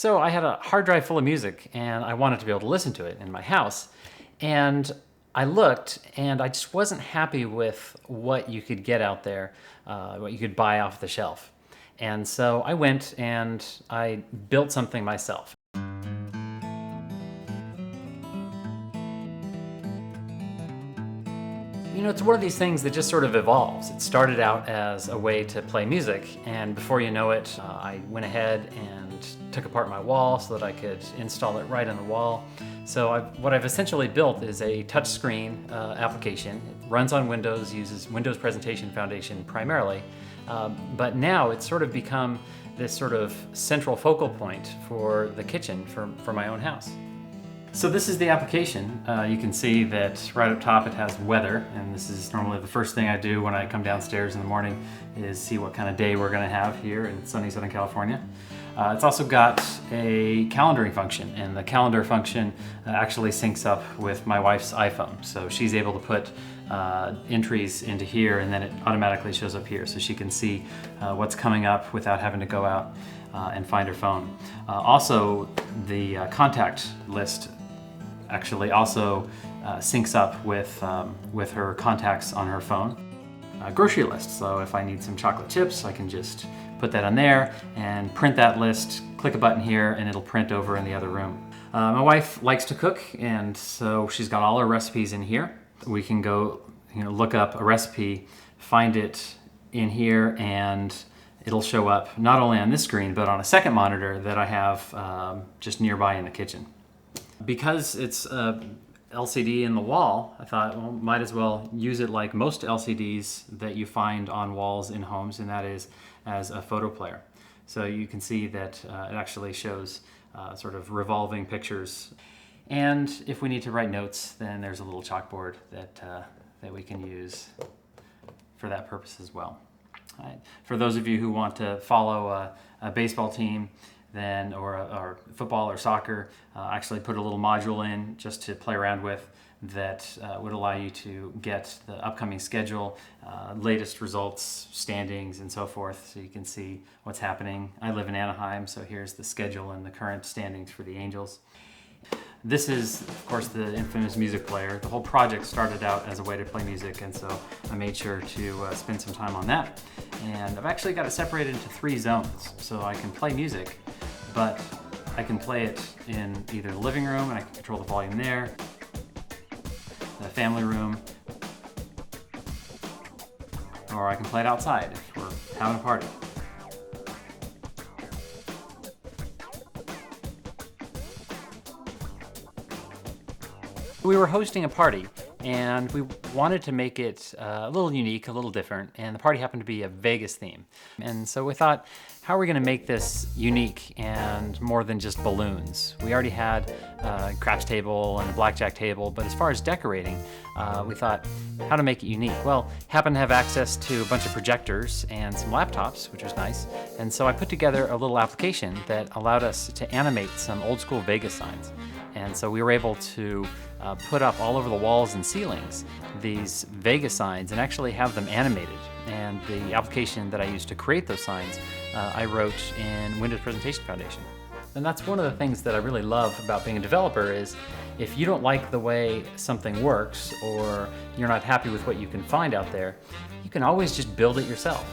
So I had a hard drive full of music and I wanted to be able to listen to it in my house. And I looked and I just wasn't happy with what you could get out there, what you could buy off the shelf. And so I went and I built something myself. You know, it's one of these things that just sort of evolves. It started out as a way to play music, and before you know it, I went ahead and took apart my wall so that I could install it right on the wall. So what I've essentially built is a touchscreen application. It runs on Windows, uses Windows Presentation Foundation primarily, but now it's sort of become this sort of central focal point for the kitchen for my own house. So this is the application. You can see that right up top it has weather, and this is normally the first thing I do when I come downstairs in the morning is see what kind of day we're going to have here in sunny Southern California. It's also got a calendaring function, and the calendar function actually syncs up with my wife's iPhone. So she's able to put entries into here, and then it automatically shows up here so she can see what's coming up without having to go out and find her phone. Also, the contact list actually also syncs up with her contacts on her phone. Grocery list, so if I need some chocolate chips, I can just put that on there and print that list, click a button here, and it'll print over in the other room. My wife likes to cook, and so she's got all her recipes in here. We can go, look up a recipe, find it in here, and it'll show up not only on this screen, but on a second monitor that I have just nearby in the kitchen. Because it's a LCD in the wall, I thought, well, might as well use it like most LCDs that you find on walls in homes, and that is as a photo player. So you can see that it actually shows sort of revolving pictures. And if we need to write notes, then there's a little chalkboard that we can use for that purpose as well. Right. For those of you who want to follow a baseball team, then or football or soccer, actually put a little module in just to play around with that would allow you to get the upcoming schedule, latest results, standings, and so forth, so you can see what's happening. I live in Anaheim, so here's the schedule and the current standings for the Angels. This is, of course, the infamous music player. The whole project started out as a way to play music, and so I made sure to spend some time on that. And I've actually got it separated into 3 zones, so I can play music, but I can play it in either the living room, and I can control the volume there, the family room, or I can play it outside if we're having a party. We were hosting a party, and we wanted to make it a little unique, a little different, and the party happened to be a Vegas theme. And so we thought, how are we going to make this unique and more than just balloons? We already had a craps table and a blackjack table, but as far as decorating, we thought, how to make it unique? Well, happened to have access to a bunch of projectors and some laptops, which was nice, and so I put together a little application that allowed us to animate some old school Vegas signs. And so we were able to put up all over the walls and ceilings these Vegas signs and actually have them animated. And the application that I used to create those signs, I wrote in Windows Presentation Foundation. And that's one of the things that I really love about being a developer is if you don't like the way something works or you're not happy with what you can find out there, you can always just build it yourself.